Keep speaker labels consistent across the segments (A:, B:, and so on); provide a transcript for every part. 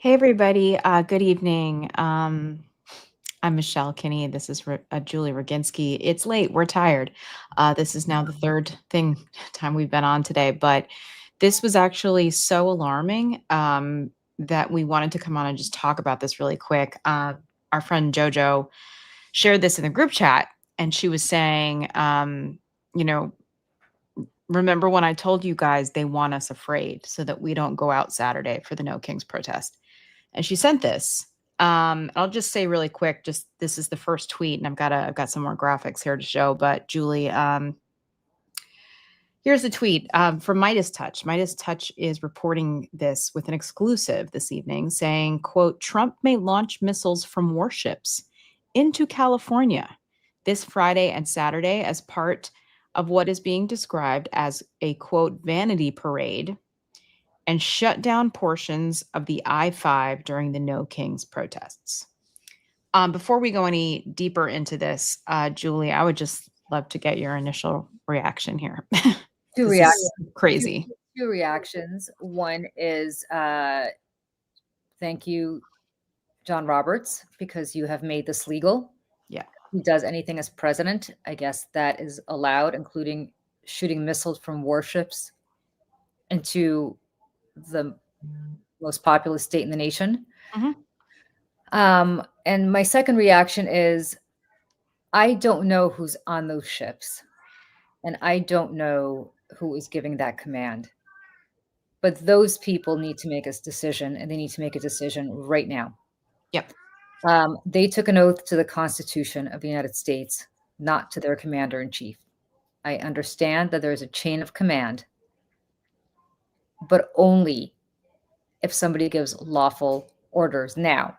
A: Hey everybody, good evening. I'm Michelle Kinney. This is Julie Roginski. It's late. We're tired. This is now the third time we've been on today, but this was actually so alarming that we wanted to come on and just talk about this really quick. Our friend JoJo shared this in the group chat, and she was saying, you know, remember when I told you guys they want us afraid so that we don't go out Saturday for the No Kings protest? And she sent this. I'll just say really quick, just this is the first tweet, and I've got some more graphics here to show. But Julie, here's the tweet from Meidas Touch. Meidas Touch is reporting this with an exclusive this evening, saying, "quote Trump may launch missiles from warships into California this Friday and Saturday as part of what is being described as a quote vanity parade." And shut down portions of the I-5 during the No Kings protests. Before we go any deeper into this, Julie, I would just love to get your initial reaction here.
B: Two
A: This
B: reactions.
A: is crazy.
B: Two reactions. One is thank you, John Roberts, because you have made this legal.
A: Yeah.
B: He does anything as president, I guess that is allowed, including shooting missiles from warships into the most populous state in the nation. And my second reaction is, I don't know who's on those ships, and I don't know who is giving that command. But those people need to make a decision, and they need to make a decision right now.
A: Yep.
B: They took an oath to the Constitution of the United States, not to their commander-in-chief. I understand that there's a chain of command, but only if somebody gives lawful orders. Now,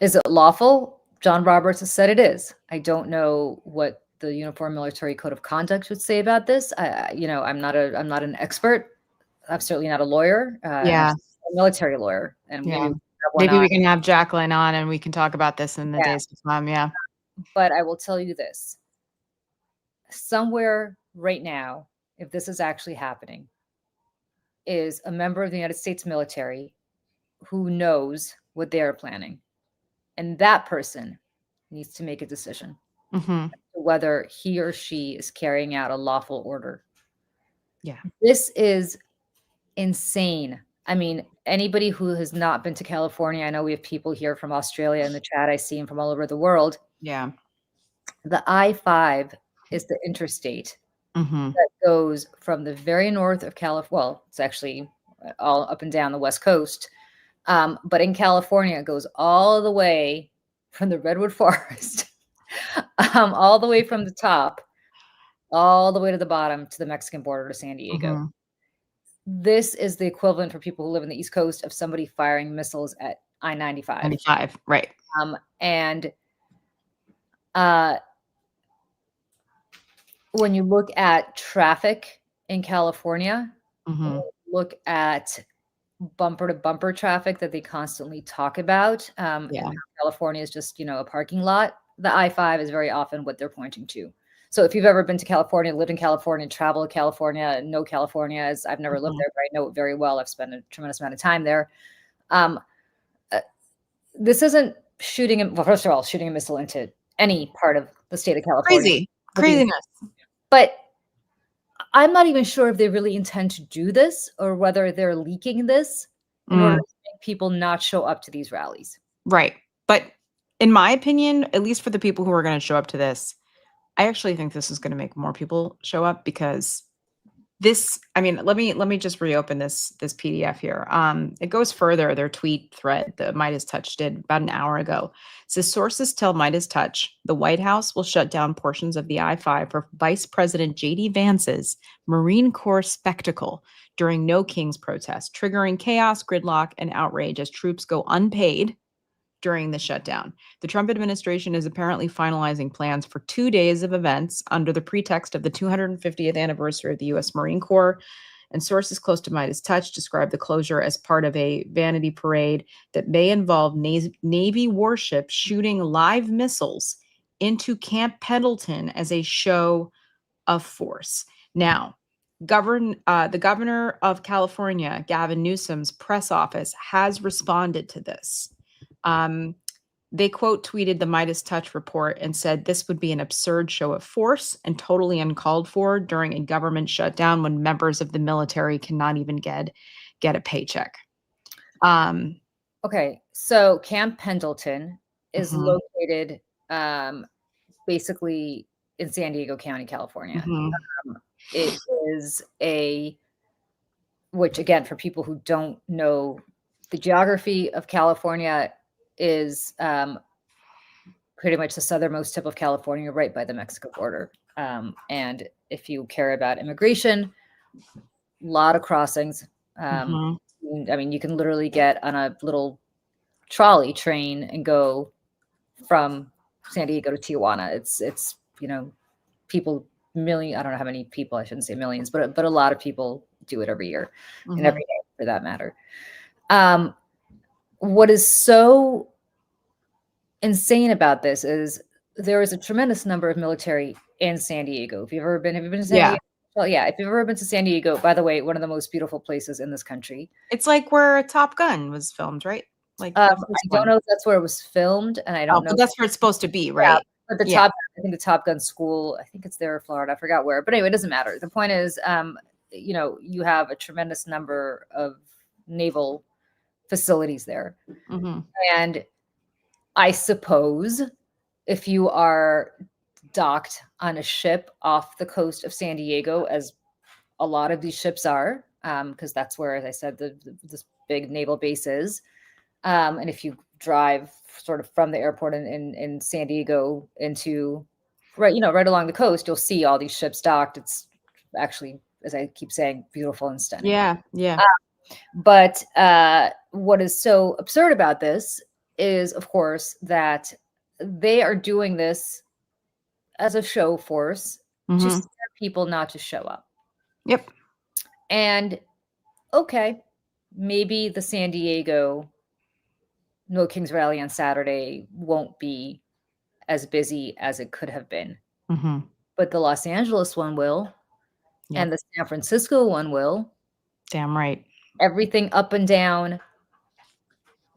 B: is it lawful? John Roberts has said it is. I don't know what the Uniform Military Code of Conduct would say about this. I'm not an expert. I'm certainly not a lawyer.
A: Yeah.
B: I'm a military lawyer, and
A: yeah. Maybe we can have Jacqueline on and we can talk about this in the days to come. Yeah.
B: But I will tell you this. Somewhere right now, if this is actually happening, is a member of the United States military who knows what they are planning. And that person needs to make a decision whether he or she is carrying out a lawful order.
A: Yeah.
B: This is insane. I mean, anybody who has not been to California, I know we have people here from Australia in the chat. I see them from all over the world.
A: Yeah.
B: The I-5 is the interstate that goes from the very north of California. Well, it's actually all up and down the West Coast. But in California, it goes all the way from the Redwood Forest, all the way from the top, all the way to the bottom to the Mexican border to San Diego. This is the equivalent for people who live in the East Coast of somebody firing missiles at I-95.
A: 95, right.
B: When you look at traffic in California, look at bumper-to-bumper traffic that they constantly talk about. California is just, a parking lot. The I-5 is very often what they're pointing to. So if you've ever been to California, lived in California, traveled to California, know California, as I've never lived there, but I know it very well. I've spent a tremendous amount of time there. This isn't shooting, well, first of all, shooting a missile into any part of the state of California.
A: Craziness.
B: But I'm not even sure if they really intend to do this or whether they're leaking this in order to make people not show up to these rallies.
A: Right. But in my opinion, at least for the people who are going to show up to this, I actually think this is going to make more people show up because this, I mean, let me just reopen this PDF here. It goes further. Their tweet thread, the Meidas Touch did about an hour ago. It says sources tell Meidas Touch the White House will shut down portions of the I-5 for Vice President J.D. Vance's Marine Corps spectacle during No Kings protest, triggering chaos, gridlock, and outrage as troops go unpaid during the shutdown. The Trump administration is apparently finalizing plans for 2 days of events under the pretext of the 250th anniversary of the U.S. Marine Corps. And sources close to Meidas Touch describe the closure as part of a vanity parade that may involve Navy warships shooting live missiles into Camp Pendleton as a show of force. Now, The governor of California, Gavin Newsom's press office has responded to this. They quote tweeted the Meidas Touch report and said this would be an absurd show of force and totally uncalled for during a government shutdown when members of the military cannot even get a paycheck.
B: Okay, so Camp Pendleton is located basically in San Diego County, California. It is which again, for people who don't know the geography of California, is pretty much the southernmost tip of California, right by the Mexico border. And if you care about immigration, a lot of crossings. I mean, you can literally get on a little trolley train and go from San Diego to Tijuana. It's people, I don't know how many people, I shouldn't say millions, but a lot of people do it every year and every day for that matter. What is so insane about this is there is a tremendous number of military in San Diego. Have you been to San Diego? Well, yeah. If you've ever been to San Diego, by the way, one of the most beautiful places in this country.
A: It's like where Top Gun was filmed, right? Like
B: I don't know if that's where it was filmed, and I don't know.
A: But that's where it's supposed to be, right?
B: Yeah, but I think the Top Gun school, I think it's there in Florida. I forgot where, but anyway, it doesn't matter. The point is, you have a tremendous number of naval facilities there, and I suppose if you are docked on a ship off the coast of San Diego, as a lot of these ships are, because that's where, as I said, this big naval base is. And if you drive sort of from the airport in San Diego into right along the coast, you'll see all these ships docked. It's actually, as I keep saying, beautiful and stunning.
A: Yeah.
B: But what is so absurd about this is, of course, that they are doing this as a show force to scare people not to show up.
A: Yep.
B: And okay, maybe the San Diego No Kings Rally on Saturday won't be as busy as it could have been. But the Los Angeles one will, and the San Francisco one will.
A: Damn right.
B: Everything up and down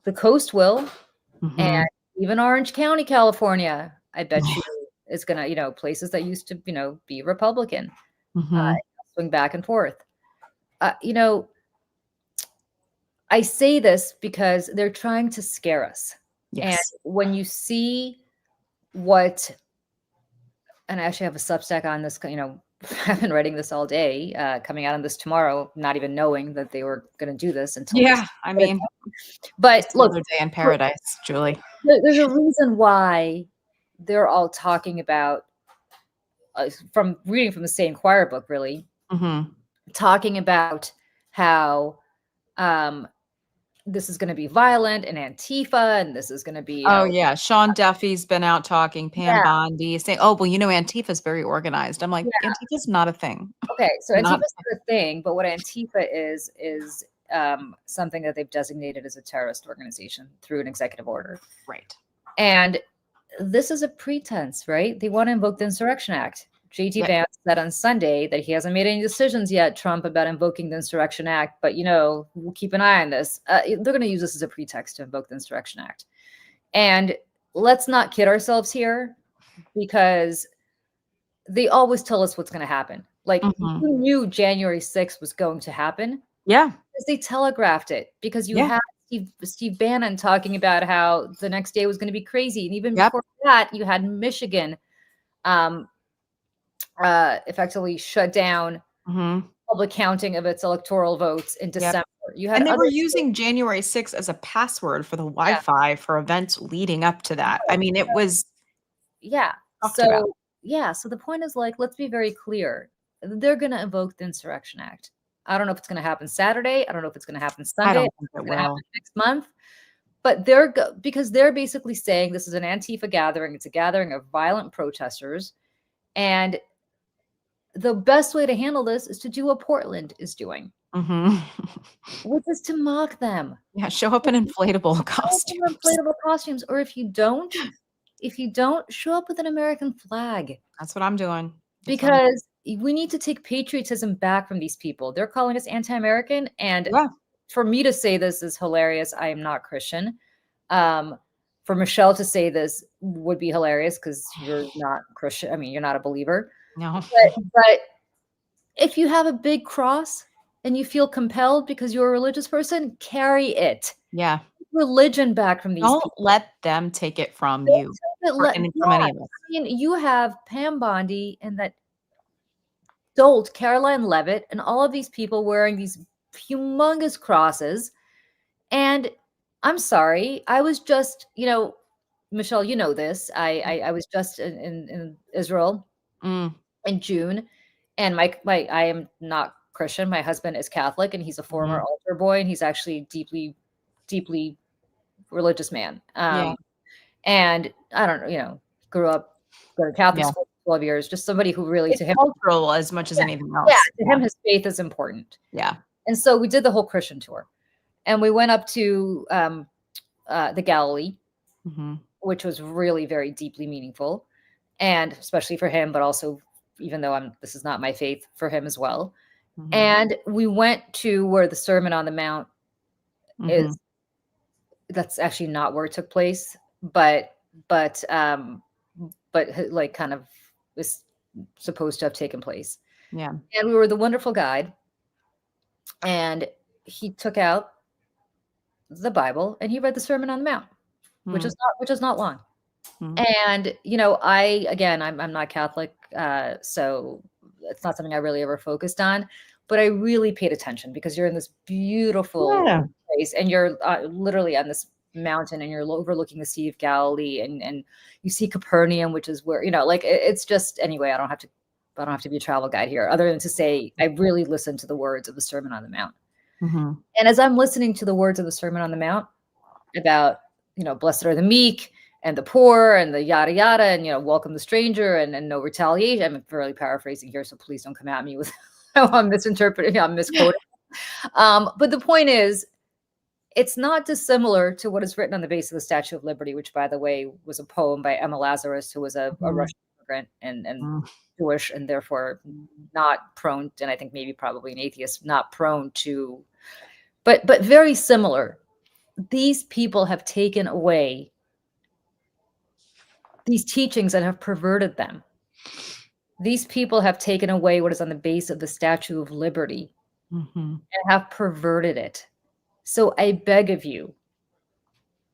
B: the coast will, and even Orange County, California, I bet you is going to, places that used to, be Republican, swing back and forth. I say this because they're trying to scare us. Yes. And when you see and I actually have a Substack on this, I've been writing this all day, coming out on this tomorrow, not even knowing that they were going to do this until.
A: Yeah, I mean,
B: but look,
A: another day in paradise, Julie.
B: There's a reason why they're all talking about, from reading from the same choir book, really, talking about how this is going to be violent and Antifa, and this is going to be.
A: Sean Duffy's been out talking, Pam Bondi saying, "Oh, well, Antifa's very organized." I'm like, Antifa's not a thing.
B: Okay, so Antifa's not a thing, but what Antifa is something that they've designated as a terrorist organization through an executive order.
A: Right.
B: And this is a pretense, right? They want to invoke the Insurrection Act. JT Vance said on Sunday that he hasn't made any decisions yet, Trump, about invoking the Insurrection Act, but, we'll keep an eye on this. They're going to use this as a pretext to invoke the Insurrection Act. And let's not kid ourselves here, because they always tell us what's going to happen. Like, who knew January 6th was going to happen? Yeah. Because they telegraphed it, because you had Steve Bannon talking about how the next day was going to be crazy. And even before that, you had Michigan effectively shut down public counting of its electoral votes in December.
A: And they were using January 6th as a password for the Wi-Fi for events leading up to that. I mean, it was
B: So the point is, like, let's be very clear. They're going to invoke the Insurrection Act. I don't know if it's going to happen Saturday. I don't know if it's going to happen Sunday.
A: I don't think it will.
B: Happen next month. But because they're basically saying this is an Antifa gathering. It's a gathering of violent protesters. And the best way to handle this is to do what Portland is doing, which is to mock them.
A: Yeah, show up in inflatable costumes.
B: Or if you don't, show up with an American flag.
A: That's what I'm doing.
B: Because we need to take patriotism back from these people. They're calling us anti-American. And
A: Yeah.
B: for me to say this is hilarious. I am not Christian. For Michelle to say this would be hilarious because you're not Christian. I mean, you're not a believer.
A: No.
B: But if you have a big cross and you feel compelled because you're a religious person, carry it.
A: Yeah.
B: Religion back from these
A: Don't
B: people.
A: let them take it from you. From any of us.
B: I mean, you have Pam Bondi and that dolt Caroline Levitt and all of these people wearing these humongous crosses. And I'm sorry, I was just, Michelle, you know this. I was just in Israel in June, and my I am not Christian. My husband is Catholic, and he's a former altar boy, and he's actually deeply religious man. And I don't know, grew up, go to Catholic school for 12 years, just somebody who really
A: it's
B: to him
A: cultural as much as anything else.
B: Yeah, to him his faith is important.
A: Yeah.
B: And so we did the whole Christian tour. And we went up to the Galilee, which was really very deeply meaningful, and especially for him, but also, even though this is not my faith, for him as well. And we went to where the Sermon on the Mount is. That's actually not where it took place, but like kind of is supposed to have taken place.
A: Yeah.
B: And we were the wonderful guide, and he took out the Bible and he read the Sermon on the Mount, which is not long. And I'm not Catholic, so it's not something I really ever focused on, but I really paid attention because you're in this beautiful place and you're literally on this mountain and you're overlooking the Sea of Galilee, and you see Capernaum, which is where it's just, anyway, I don't have to be a travel guide here, other than to say I really listened to the words of the Sermon on the Mount. And as I'm listening to the words of the Sermon on the Mount about, blessed are the meek and the poor and the yada yada, and welcome the stranger and no retaliation. I'm really paraphrasing here, so please don't come at me with I'm misinterpreting, I'm misquoting. But the point is, it's not dissimilar to what is written on the base of the Statue of Liberty, which, by the way, was a poem by Emma Lazarus, who was a Russian immigrant and Jewish, and therefore not prone, and I think maybe probably an atheist, not prone to, but very similar. These people have taken away these teachings and have perverted them. These people have taken away what is on the base of the Statue of Liberty and have perverted it. So I beg of you,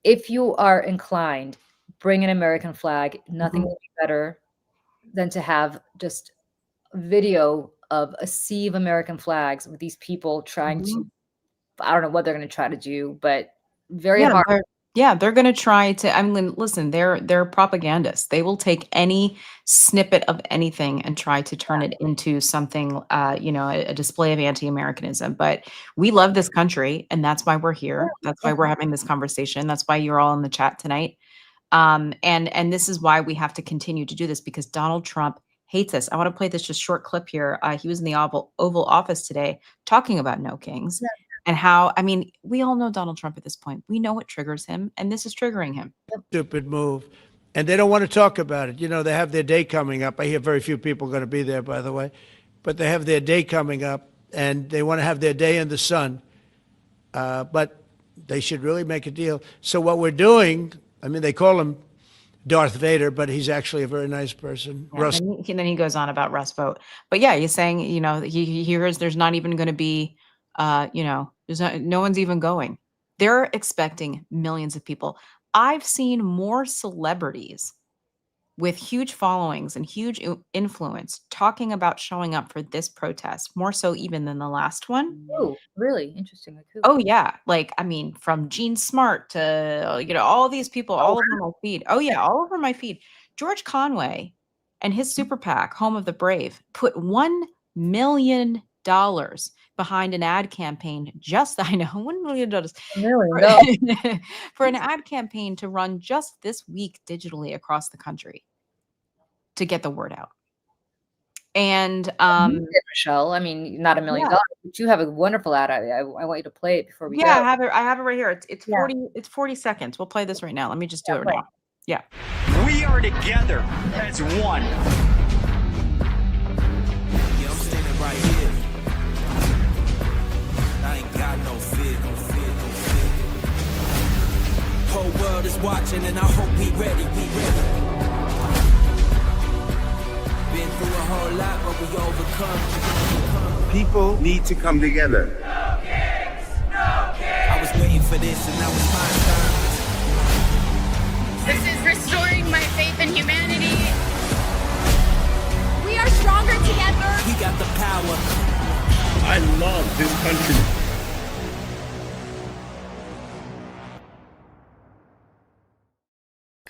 B: if you are inclined, bring an American flag. Nothing would be better than to have just video of a sea of American flags with these people trying to, I don't know what they're going to try to do, but very hard.
A: They're going to try to, I mean, listen, they're propagandists. They will take any snippet of anything and try to turn it into something, a display of anti-Americanism. But we love this country, and that's why we're here. That's why we're having this conversation. That's why you're all in the chat tonight. And this is why we have to continue to do this, because Donald Trump hates us. I want to play this just short clip here. He was in the Oval Office today talking about No Kings. Yeah. And how, I mean, we all know Donald Trump at this point. We know what triggers him, and this is triggering him.
C: Stupid move. And they don't want to talk about it. They have their day coming up. I hear very few people are going to be there, by the way. But they have their day coming up, and they want to have their day in the sun. But they should really make a deal. So what we're doing, I mean, they call him Darth Vader, but he's actually a very nice person.
A: Yeah, and then he goes on about Russ Vogt. But yeah, he's saying, he hears there's not even going to be, no one's even going. They're expecting millions of people. I've seen more celebrities with huge followings and huge influence talking about showing up for this protest, more so even than the last one.
B: Oh, really? Interesting.
A: Oh yeah. Like, I mean, from Gene Smart to, all these people all over my feed. Oh yeah. All over my feed. George Conway and his super PAC, Home of the Brave, put $1 million behind an ad campaign. I know $1 million for an ad campaign to run just this week digitally across the country to get the word out. And
B: Michelle, I mean, not $1 million, but you have a wonderful ad. I want you to play it before we go.
A: I have it right here. It's 40 seconds. We'll play this right now. Let me just do it right now. Yeah.
D: We are together as one. whole lot, but we overcome.
E: People need to come together.
D: No kings, no kings. I was waiting for this, and now it's my turn.
F: This is restoring my faith in humanity. We are stronger together.
D: We got the power.
E: I love this country.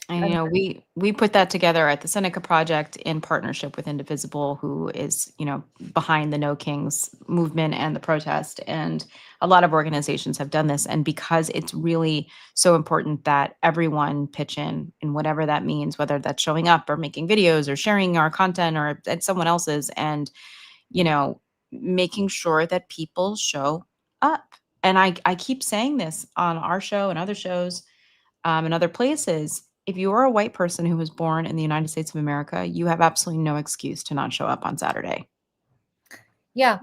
A: And you know, we put that together at the Seneca Project in partnership with Indivisible, who is, you know, behind the No Kings movement and the protest. And a lot of organizations have done this. And because it's really so important that everyone pitch in whatever that means, whether that's showing up or making videos or sharing our content or at someone else's, and, you know, making sure that people show up. And I keep saying this on our show and other shows and other places. If you are a white person who was born in the United States of America, you have absolutely no excuse to not show up on Saturday.
B: Yeah.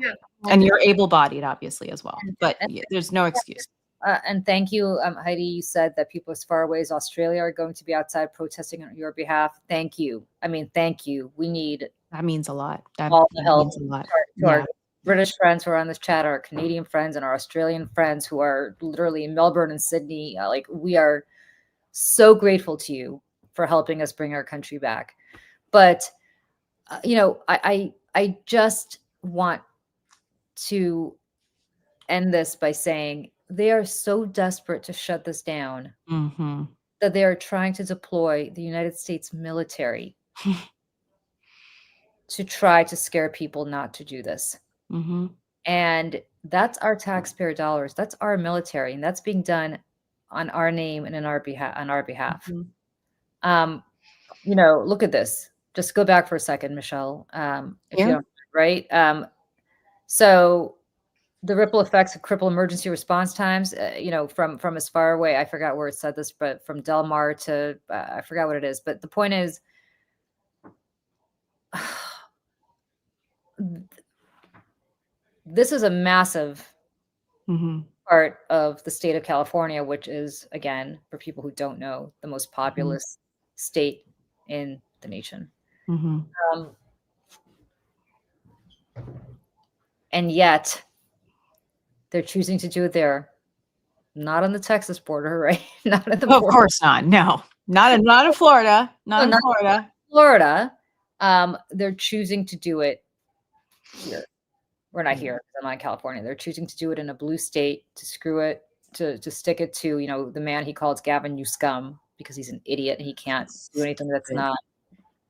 A: And you're able-bodied, obviously, as well. But there's no excuse.
B: And thank you, Heidi. You said that people as far away as Australia are going to be outside protesting on your behalf. Thank you. I mean, thank you. We need
A: That means a lot. That
B: all the help
A: means a lot.
B: to our British friends who are on this chat, our Canadian friends, and our Australian friends who are literally in Melbourne and Sydney. Like, we are so grateful to you for helping us bring our country back. But you know, I just want to end this by saying they are so desperate to shut this down that they are trying to deploy the United States military to try to scare people not to do this. And that's our taxpayer dollars. That's our military, and that's being done on our name and in our behalf. You know, look at this. Just go back for a second, Michelle. If you don't, right? So the ripple effects of cripple emergency response times, you know, from as far away, I forgot where it said this, but from Del Mar to, I forgot what it is. But the point is, this is a massive part of the state of California, which is, again, for people who don't know, the most populous state in the nation. And yet they're choosing to do it there, not on the Texas border, right? Not at the border.
A: Of course not. No, not in Florida. Not in Florida.
B: Florida. They're choosing to do it here. We're not here because I'm not in California. They're choosing to do it in a blue state, to screw it, to stick it to, you know, the man he calls Gavin, you scum, because he's an idiot and he can't do anything that's not,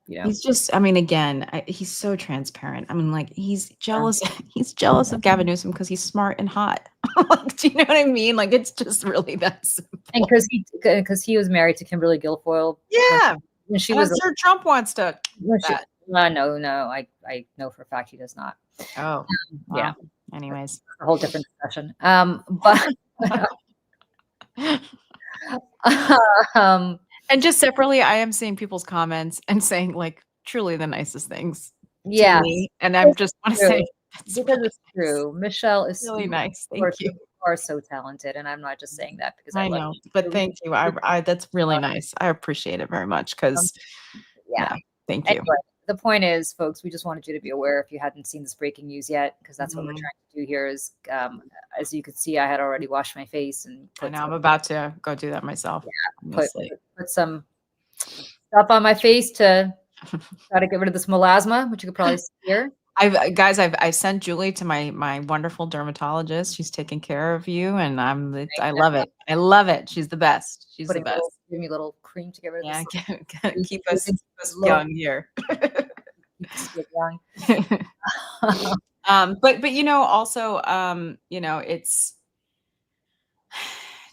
B: you know.
A: He's just, I mean, again, he's so transparent. I mean, like, he's jealous. He's jealous of Gavin Newsom because he's smart and hot. Like, do you know what I mean? Like, it's just really that simple.
B: And because he was married to Kimberly Guilfoyle.
A: Yeah.
B: When she
A: and
B: was
A: I'm sure Trump wants to.
B: No, I know for a fact he does not.
A: Oh, wow.
B: Yeah.
A: Anyways,
B: a whole different discussion. But
A: and just separately, I am seeing people's comments and saying like truly the nicest things.
B: Yeah,
A: and I just want to say
B: because it's true. Michelle is
A: really nice. Thank you.
B: You are so talented, and I'm not just saying that because I love
A: know,
B: you.
A: but thank you. I that's really nice. I appreciate it very much because
B: yeah.
A: Thank you.
B: Anyway, the point is, folks, we just wanted you to be aware if you hadn't seen this breaking news yet, because that's what we're trying to do here is, as you could see, I had already washed my face and
A: I'm about to go do that myself.
B: Yeah, put some stuff on my face to try to get rid of this melasma, which you could probably see here.
A: I sent Julie to my wonderful dermatologist. She's taking care of you, and I love it. I love it. She's the best. She's the best.
B: Give me a little cream to get rid of
A: this. Keep us young here. But you know, also you know, it's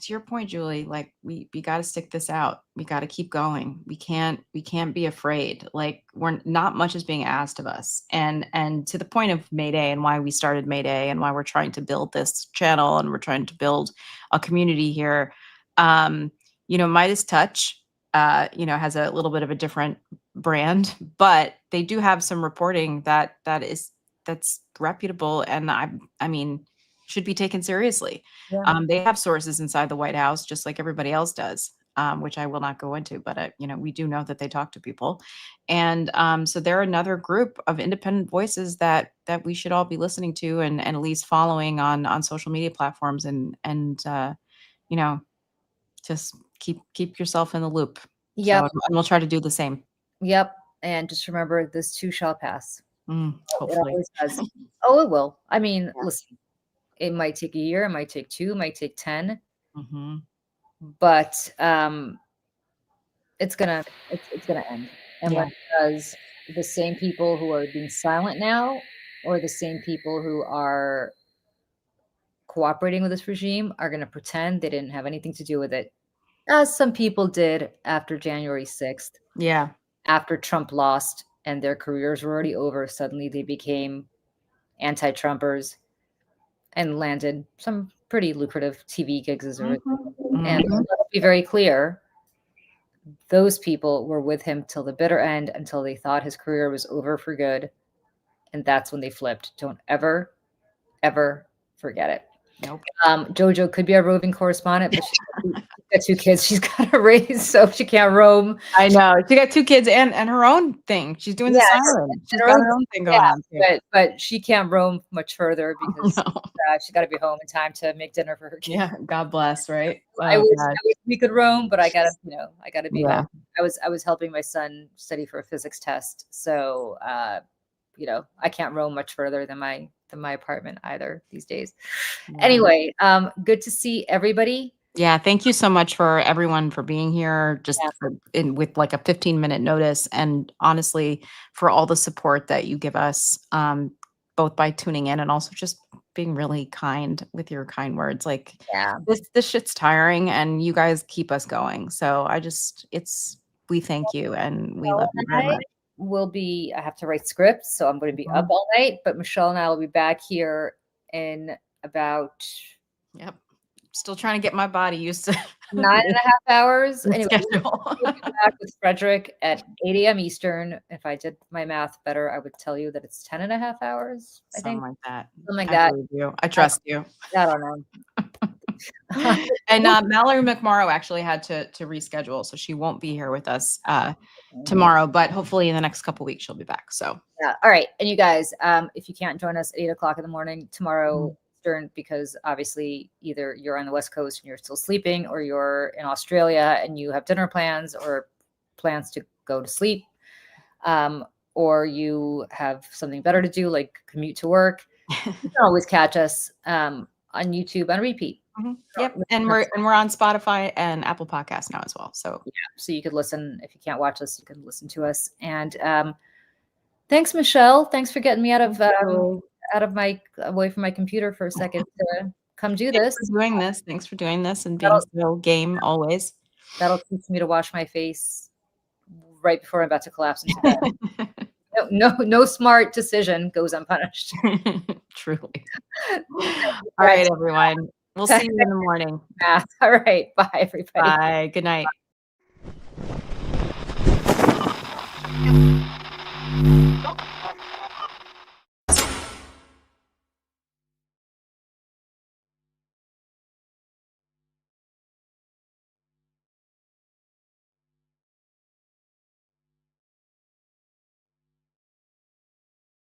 A: to your point, Julie, like we got to stick this out. We got to keep going. We can't be afraid. Like not much is being asked of us. And to the point of Mayday and why we started Mayday and why we're trying to build this channel and we're trying to build a community here. You know, Meidas Touch, you know, has a little bit of a different brand, but they do have some reporting that's reputable and I mean should be taken seriously.
B: Yeah.
A: They have sources inside the White House, just like everybody else does. which I will not go into, but we do know that they talk to people, and so they're another group of independent voices that we should all be listening to and at least following on social media platforms, and just keep yourself in the loop.
B: Yep.
A: So, and we'll try to do the same.
B: Yep. And just remember, this too shall pass. It
A: Hopefully.
B: always does. Oh, it will. I mean, listen, it might take a year, it might take 2, it might take 10, but it's gonna end. And when it does, the same people who are being silent now, or the same people who are cooperating with this regime, are going to pretend they didn't have anything to do with it, as some people did after January 6th.
A: Yeah.
B: After Trump lost and their careers were already over, suddenly they became anti-Trumpers and landed some pretty lucrative TV gigs as a result. And let's be very clear, those people were with him till the bitter end, until they thought his career was over for good. And that's when they flipped. Don't ever, ever forget it.
A: Nope.
B: JoJo could be a roving correspondent, but she's got 2 kids she's got to raise, so she can't roam.
A: I know. She got 2 kids and her own thing. She's doing the siren. She's got her own thing going on too.
B: But she can't roam much further because she's got to be home in time to make dinner for her kids.
A: Yeah, God bless, right?
B: I wish we could roam, but I gotta be home. I was helping my son study for a physics test, so I can't roam much further than my apartment either these days. Anyway, good to see everybody.
A: Yeah, thank you so much for everyone for being here, just with like a 15-minute notice, and honestly for all the support that you give us, both by tuning in and also just being really kind with your kind words. Like, this shit's tiring, and you guys keep us going. So we thank you, and we love you very much.
B: I have to write scripts, so I'm going to be up all night, but Michelle and I will be back here in about
A: still trying to get my body used to
B: 9.5 hours. Anyway, we'll be back with Frederick at 8 a.m. Eastern. If I did my math better, I would tell you that it's 10.5 hours.
A: Something like that.
B: I
A: believe you. I trust you.
B: I don't know.
A: And Mallory McMorrow actually had to reschedule, so she won't be here with us tomorrow, but hopefully in the next couple weeks she'll be back. So
B: all right. And you guys, if you can't join us at 8 o'clock in the morning tomorrow, because obviously either you're on the West Coast and you're still sleeping, or you're in Australia and you have dinner plans or plans to go to sleep, or you have something better to do, like commute to work, you can always catch us on YouTube on repeat.
A: Yep. And we're on Spotify and Apple Podcasts now as well. So
B: so you could listen. If you can't watch us, you can listen to us. And thanks, Michelle. Thanks for getting me away from my computer for a second to come do this.
A: Thanks for doing this and being so game always.
B: That'll teach me to wash my face right before I'm about to collapse into bed. No smart decision goes unpunished.
A: Truly. All right, everyone. We'll see you in the morning.
B: All right. Bye, everybody.
A: Bye. Good night.